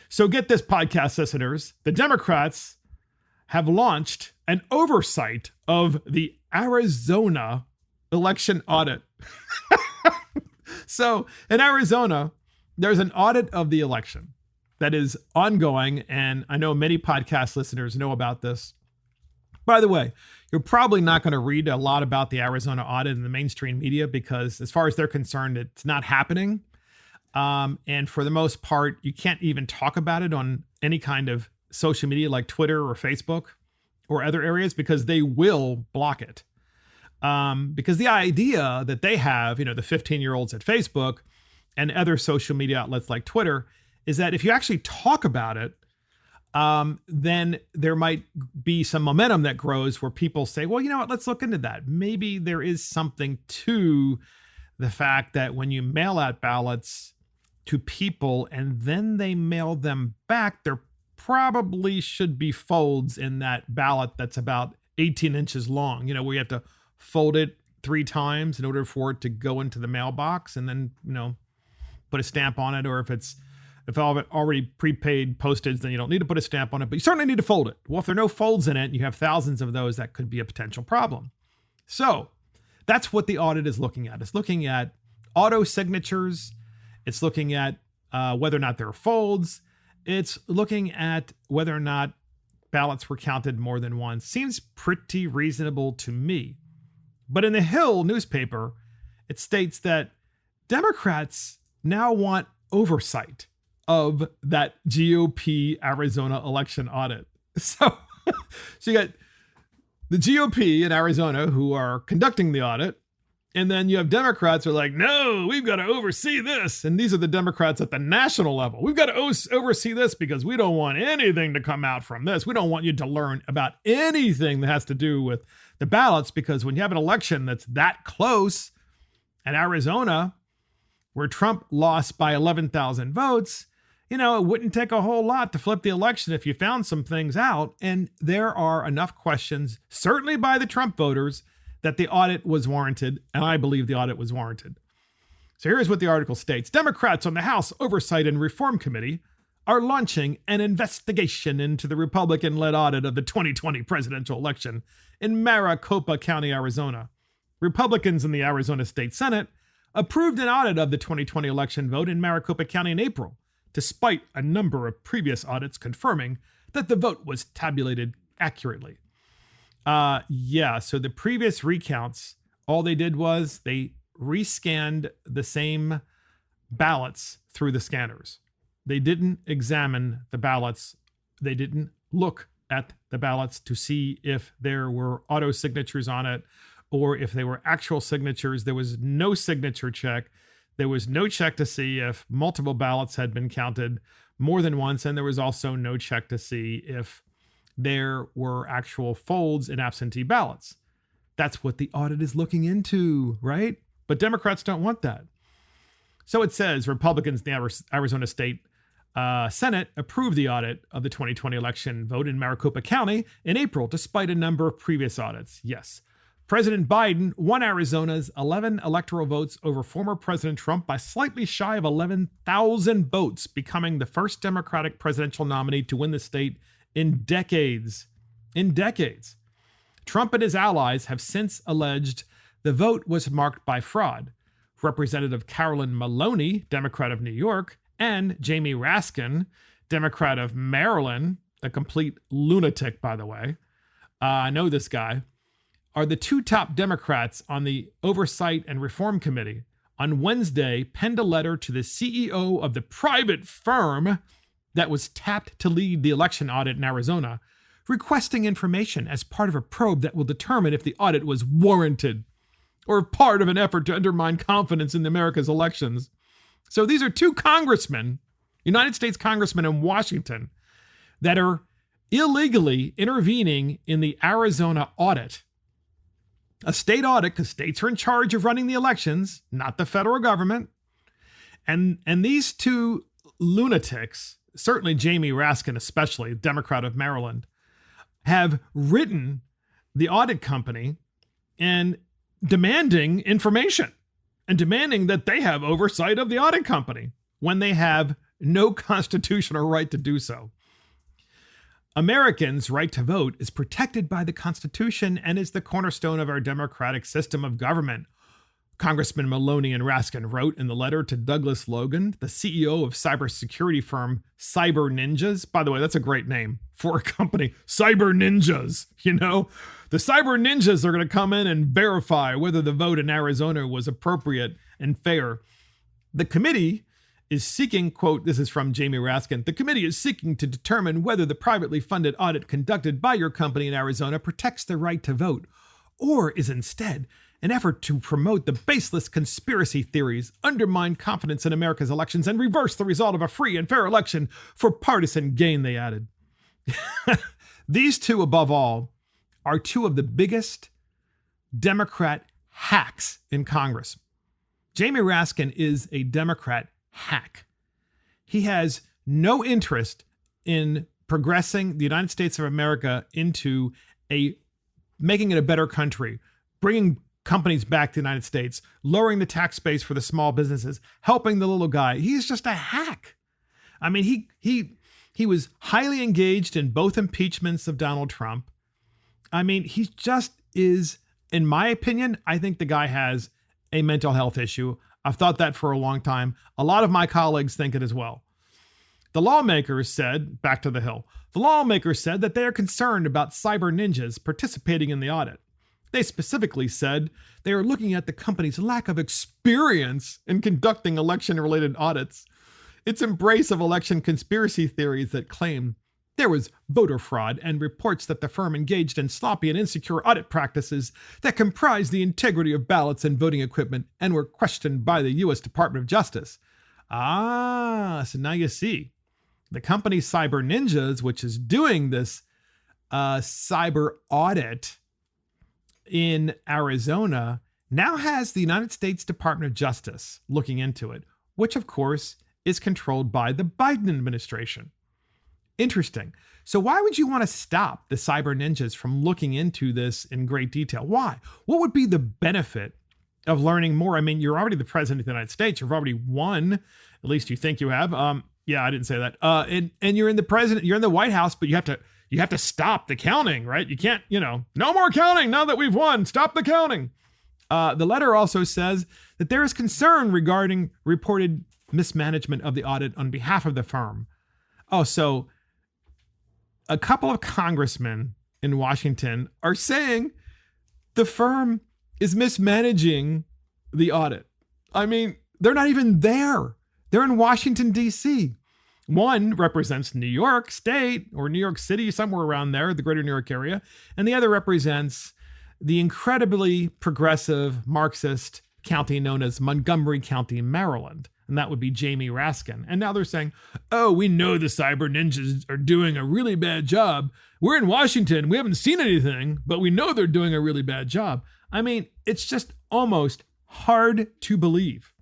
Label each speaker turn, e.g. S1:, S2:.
S1: So get this, podcast listeners. The Democrats have launched an oversight of the Arizona election audit. So in Arizona, there's an audit of the election that is ongoing. And I know many podcast listeners know about this. By the way, you're probably not going to read a lot about the Arizona audit in the mainstream media because as far as they're concerned, it's not happening. And for the most part, you can't even talk about it on any kind of social media like Twitter or Facebook or other areas because they will block it. Because the idea that they have, the 15-year-olds at Facebook and other social media outlets like Twitter is that if you actually talk about it, then there might be some momentum that grows where people say, well, you know what, let's look into that. Maybe there is something to the fact that when you mail out ballots to people and then they mail them back, there probably should be folds in that ballot that's about 18 inches long, where you have to fold it 3 times in order for it to go into the mailbox and then, put a stamp on it. Or if all of it already prepaid postage, then you don't need to put a stamp on it, but you certainly need to fold it. Well, if there are no folds in it and you have thousands of those, that could be a potential problem. So that's what the audit is looking at. It's looking at auto signatures. It's looking at whether or not there are folds. It's looking at whether or not ballots were counted more than once. Seems pretty reasonable to me. But in the Hill newspaper, it states that Democrats now want oversight of that GOP Arizona election audit. So you got the GOP in Arizona who are conducting the audit. And then you have Democrats who are like, no, we've got to oversee this. And these are the Democrats at the national level. We've got to oversee this because we don't want anything to come out from this. We don't want you to learn about anything that has to do with the ballots, because when you have an election that's that close in Arizona, where Trump lost by 11,000 votes, it wouldn't take a whole lot to flip the election if you found some things out. And there are enough questions, certainly by the Trump voters, that the audit was warranted, and I believe the audit was warranted. So here's what the article states. Democrats on the House Oversight and Reform Committee are launching an investigation into the Republican-led audit of the 2020 presidential election in Maricopa County, Arizona. Republicans in the Arizona State Senate approved an audit of the 2020 election vote in Maricopa County in April, despite a number of previous audits confirming that the vote was tabulated accurately. So the previous recounts, all they did was they rescanned the same ballots through the scanners. They didn't examine the ballots. They didn't look at the ballots to see if there were auto signatures on it or if they were actual signatures. There was no signature check. There was no check to see if multiple ballots had been counted more than once. And there was also no check to see if there were actual folds in absentee ballots. That's what the audit is looking into, right? But Democrats don't want that. So it says Republicans in the Arizona State Senate approved the audit of the 2020 election vote in Maricopa County in April, despite a number of previous audits. Yes, President Biden won Arizona's 11 electoral votes over former President Trump by slightly shy of 11,000 votes, becoming the first Democratic presidential nominee to win the state in decades. Trump and his allies have since alleged the vote was marked by fraud. Representative Carolyn Maloney, Democrat of New York, and Jamie Raskin, Democrat of Maryland, a complete lunatic, by the way. I know this guy, are the two top Democrats on the Oversight and Reform Committee. On Wednesday, penned a letter to the CEO of the private firm that was tapped to lead the election audit in Arizona, requesting information as part of a probe that will determine if the audit was warranted or part of an effort to undermine confidence in America's elections. So these are two congressmen, United States congressmen in Washington, that are illegally intervening in the Arizona audit. A state audit, because states are in charge of running the elections, not the federal government. And these two lunatics, certainly Jamie Raskin especially, Democrat of Maryland, have written the audit company and demanding information and demanding that they have oversight of the audit company when they have no constitutional right to do so. Americans' right to vote is protected by the Constitution and is the cornerstone of our democratic system of government, Congressman Maloney and Raskin wrote in the letter to Douglas Logan, the CEO of cybersecurity firm Cyber Ninjas. By the way, that's a great name for a company, Cyber Ninjas. You know, the Cyber Ninjas are going to come in and verify whether the vote in Arizona was appropriate and fair. The committee is seeking, quote, this is from Jamie Raskin, the committee is seeking to determine whether the privately funded audit conducted by your company in Arizona protects the right to vote, or is instead an effort to promote the baseless conspiracy theories, undermine confidence in America's elections, and reverse the result of a free and fair election for partisan gain, they added. These two, above all, are two of the biggest Democrat hacks in Congress. Jamie Raskin is a Democrat hack. He has no interest in progressing the United States of America into making it a better country, bringing companies back to the United States, lowering the tax base for the small businesses, helping the little guy. He's just a hack. I mean, he was highly engaged in both impeachments of Donald Trump. I mean, he just is, in my opinion, I think the guy has a mental health issue. I've thought that for a long time. A lot of my colleagues think it as well. The lawmakers said, back to the Hill, the lawmakers said that they are concerned about cyber ninjas participating in the audit. They specifically said they are looking at the company's lack of experience in conducting election-related audits, its embrace of election conspiracy theories that claim there was voter fraud, and reports that the firm engaged in sloppy and insecure audit practices that comprised the integrity of ballots and voting equipment and were questioned by the U.S. Department of Justice. So now you see, the company Cyber Ninjas, which is doing this cyber audit in Arizona, now has the United States Department of Justice looking into it, which of course is controlled by the Biden administration. Interesting. So why would you want to stop the Cyber Ninjas from looking into this in great detail? Why? What would be the benefit of learning more? I mean, you're already the president of the United States. You've already won. At least you think you have. Yeah, I didn't say that. And you're in the White House, but you have to stop the counting, right? You can't, no more counting now that we've won. Stop the counting. The letter also says that there is concern regarding reported mismanagement of the audit on behalf of the firm. Oh, so a couple of congressmen in Washington are saying the firm is mismanaging the audit. I mean, they're not even there. They're in Washington, D.C. One represents New York State or New York City, somewhere around there, the greater New York area. And the other represents the incredibly progressive Marxist county known as Montgomery County, Maryland. And that would be Jamie Raskin. And now they're saying, oh, we know the Cyber Ninjas are doing a really bad job. We're in Washington. We haven't seen anything, but we know they're doing a really bad job. I mean, it's just almost hard to believe